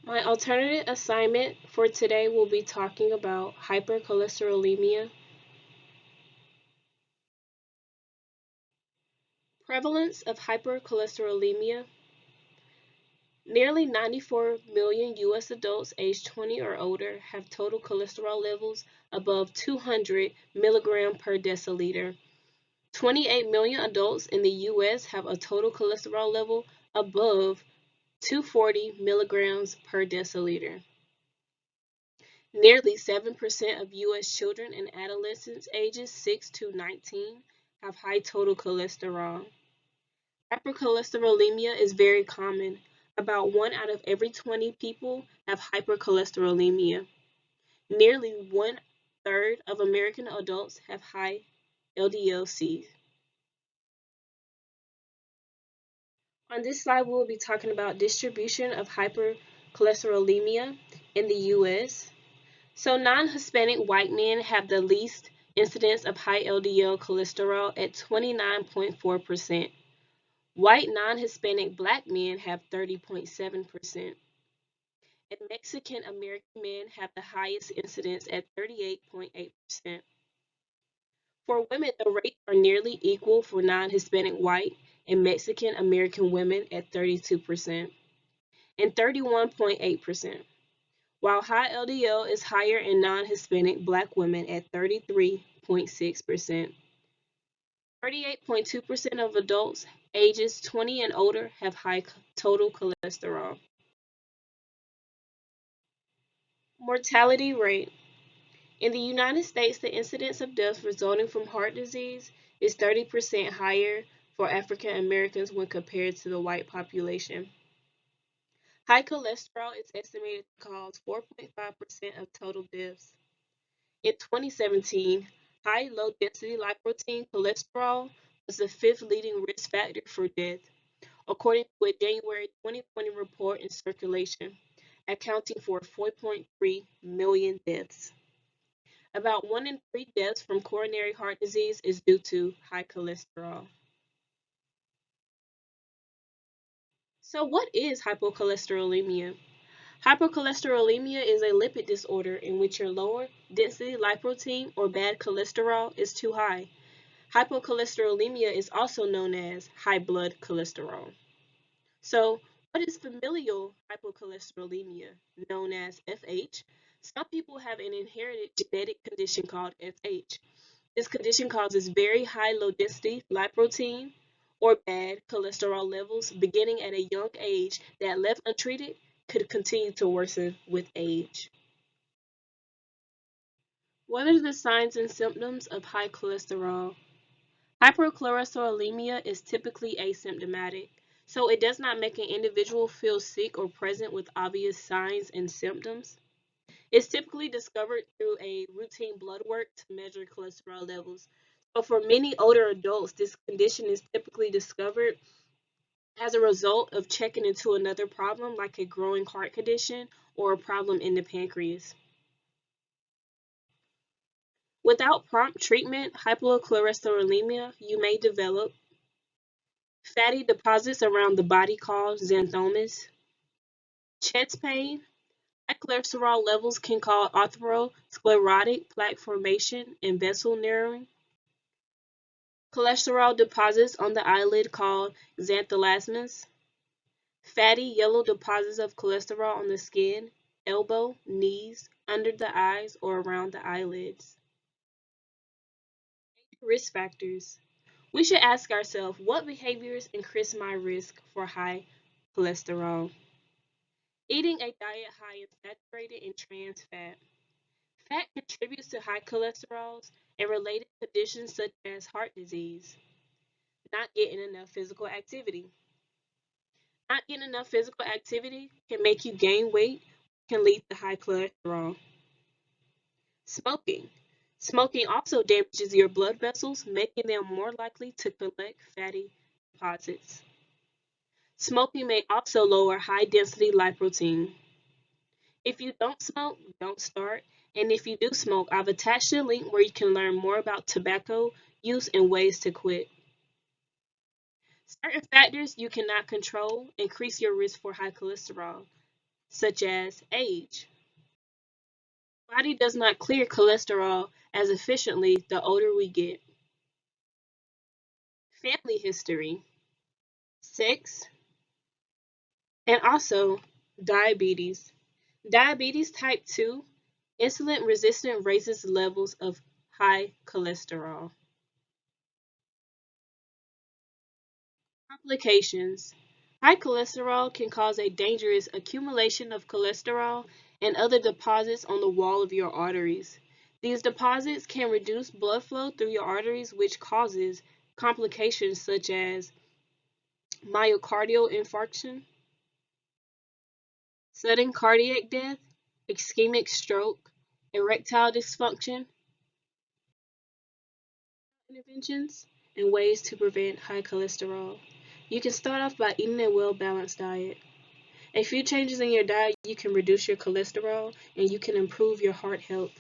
My alternative assignment for today will be talking about hypercholesterolemia. Prevalence of hypercholesterolemia. Nearly 94 million U.S. adults aged 20 or older have total cholesterol levels above 200 milligram per deciliter. 28 million adults in the U.S. have a total cholesterol level above 240 milligrams per deciliter. Nearly 7% of U.S. children and adolescents ages 6 to 19 have high total cholesterol. Hypercholesterolemia is very common. About 1 out of every 20 people have hypercholesterolemia. Nearly one third of American adults have high LDL-C. On this slide, we will be talking about distribution of hypercholesterolemia in the U.S. So non-Hispanic white men have the least incidence of high LDL cholesterol at 29.4%. White non-Hispanic black men have 30.7%. And Mexican American men have the highest incidence at 38.8%. For women, the rates are nearly equal for non-Hispanic white and Mexican American women at 32% and 31.8%, while high LDL is higher in non-Hispanic black women at 33.6%. 38.2% of adults ages 20 and older have high total cholesterol. Mortality rate. In the United States, the incidence of deaths resulting from heart disease is 30% higher for African Americans when compared to the white population. High cholesterol is estimated to cause 4.5% of total deaths. In 2017, high low density lipoprotein cholesterol was the fifth leading risk factor for death, according to a January 2020 report in Circulation, accounting for 4.3 million deaths. About 1 in 3 deaths from coronary heart disease is due to high cholesterol. So, what is hypocholesterolemia? Hypercholesterolemia is a lipid disorder in which your lower density lipoprotein or bad cholesterol is too high. Hypocholesterolemia is also known as high blood cholesterol. So, what is familial hypocholesterolemia, known as FH? Some people have an inherited genetic condition called FH. This condition causes very high low density lipoprotein or bad cholesterol levels beginning at a young age that, left untreated, could continue to worsen with age. What are the signs and symptoms of high cholesterol? Hypercholesterolemia is typically asymptomatic, so it does not make an individual feel sick or present with obvious signs and symptoms. It's typically discovered through a routine blood work to measure cholesterol levels. So for many older adults, this condition is typically discovered as a result of checking into another problem like a growing heart condition or a problem in the pancreas. Without prompt treatment, hypocholesterolemia, you may develop fatty deposits around the body called xanthomas, chest pain. High cholesterol levels can cause atherosclerotic plaque formation and vessel narrowing. Cholesterol deposits on the eyelid called xanthelasmas. Fatty yellow deposits of cholesterol on the skin, elbow, knees, under the eyes, or around the eyelids. Risk factors. We should ask ourselves what behaviors increase my risk for high cholesterol. Eating a diet high in saturated and trans fat. Fat contributes to high cholesterols and related conditions such as heart disease. Not getting enough physical activity. Not getting enough physical activity can make you gain weight, can lead to high cholesterol. Smoking. Smoking also damages your blood vessels, making them more likely to collect fatty deposits. Smoking may also lower high density lipoprotein. If you don't smoke, don't start. And if you do smoke, I've attached a link where you can learn more about tobacco use and ways to quit. Certain factors you cannot control increase your risk for high cholesterol. such as age. Body does not clear cholesterol as efficiently the older we get. Family history, sex, and also diabetes. Diabetes type 2, insulin resistant raises levels of high cholesterol. Complications. High cholesterol can cause a dangerous accumulation of cholesterol and other deposits on the wall of your arteries. These deposits can reduce blood flow through your arteries, which causes complications such as myocardial infarction, sudden cardiac death, ischemic stroke, erectile dysfunction. Interventions and ways to prevent high cholesterol. You can start off by eating a well balanced diet. A few changes in your diet, you can reduce your cholesterol and you can improve your heart health.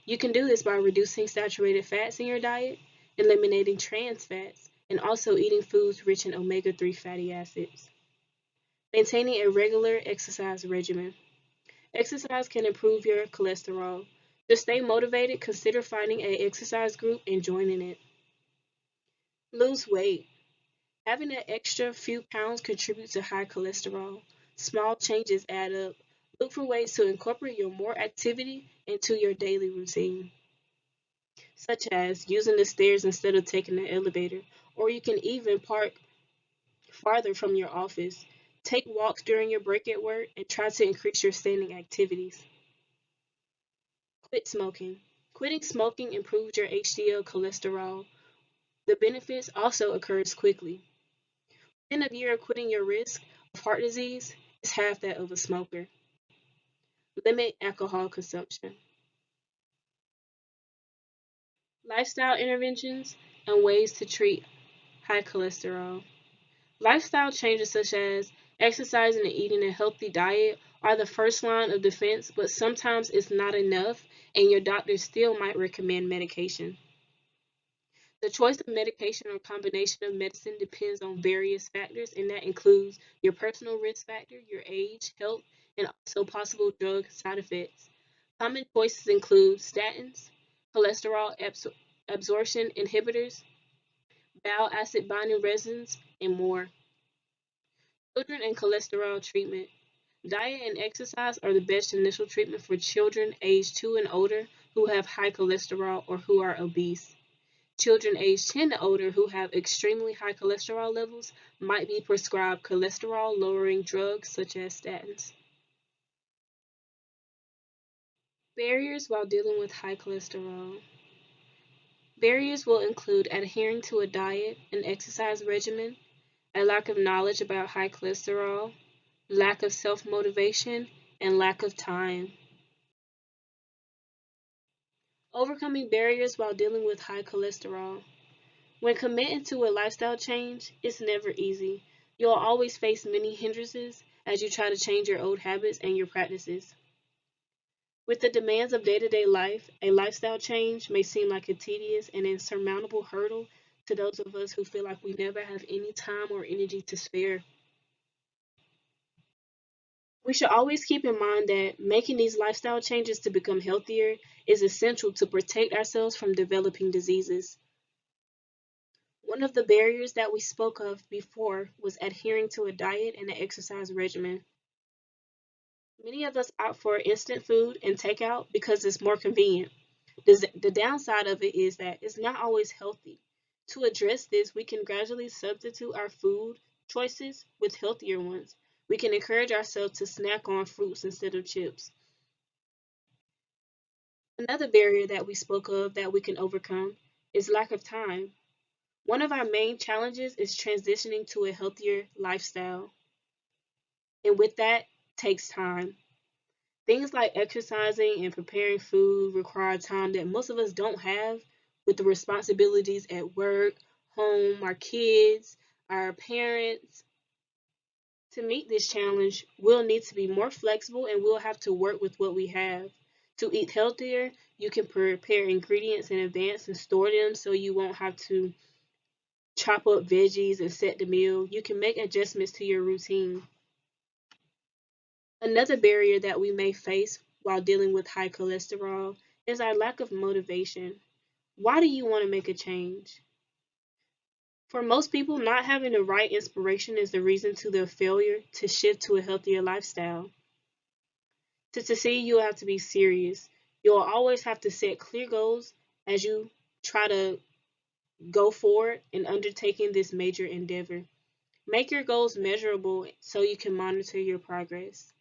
You can do this by reducing saturated fats in your diet, eliminating trans fats, and also eating foods rich in omega 3 fatty acids. Maintaining a regular exercise regimen. Exercise can improve your cholesterol. To stay motivated, consider finding an exercise group and joining it. Lose weight. Having an extra few pounds contributes to high cholesterol. Small changes add up. Look for ways to incorporate your more activity into your daily routine, such as using the stairs instead of taking the elevator, or you can even park farther from your office. Take walks during your break at work and try to increase your standing activities. Quit smoking. Quitting smoking improves your HDL cholesterol. The benefits also occurs quickly. Within a year of quitting, your risk of heart disease is half that of a smoker. Limit alcohol consumption. Lifestyle interventions and ways to treat high cholesterol. Lifestyle changes such as exercising and eating a healthy diet are the first line of defense, but sometimes it's not enough and your doctor still might recommend medication. The choice of medication or combination of medicine depends on various factors, and that includes your personal risk factor, your age, health, and also possible drug side effects. Common choices include statins, cholesterol absorption inhibitors, bile acid binding resins, and more. Children and cholesterol treatment. Diet and exercise are the best initial treatment for children aged 2 and older who have high cholesterol or who are obese. Children aged 10 and older who have extremely high cholesterol levels might be prescribed cholesterol lowering drugs such as statins. Barriers while dealing with high cholesterol. Barriers will include adhering to a diet and exercise regimen, a lack of knowledge about high cholesterol, lack of self motivation, and lack of time. Overcoming barriers while dealing with high cholesterol. When committing to a lifestyle change, it's never easy. You'll always face many hindrances as you try to change your old habits and your practices. With the demands of day to day life, a lifestyle change may seem like a tedious and insurmountable hurdle to those of us who feel like we never have any time or energy to spare. We should always keep in mind that making these lifestyle changes to become healthier is essential to protect ourselves from developing diseases. One of the barriers that we spoke of before was adhering to a diet and an exercise regimen. Many of us opt for instant food and takeout because it's more convenient. The downside of it is that it's not always healthy. To address this, we can gradually substitute our food choices with healthier ones. We can encourage ourselves to snack on fruits instead of chips. Another barrier that we spoke of that we can overcome is lack of time. One of our main challenges is transitioning to a healthier lifestyle, and with that takes time. Things like exercising and preparing food require time that most of us don't have with the responsibilities at work, home, our kids, our parents. To meet this challenge, we'll need to be more flexible and we'll have to work with what we have. To eat healthier, you can prepare ingredients in advance and store them so you won't have to chop up veggies and set the meal. You can make adjustments to your routine. Another barrier that we may face while dealing with high cholesterol is our lack of motivation. Why do you want to make a change? For most people, not having the right inspiration is the reason to their failure to shift to a healthier lifestyle. To succeed, you'll have to be serious. You'll always have to set clear goals as you try to go forward in undertaking this major endeavor. Make your goals measurable so you can monitor your progress.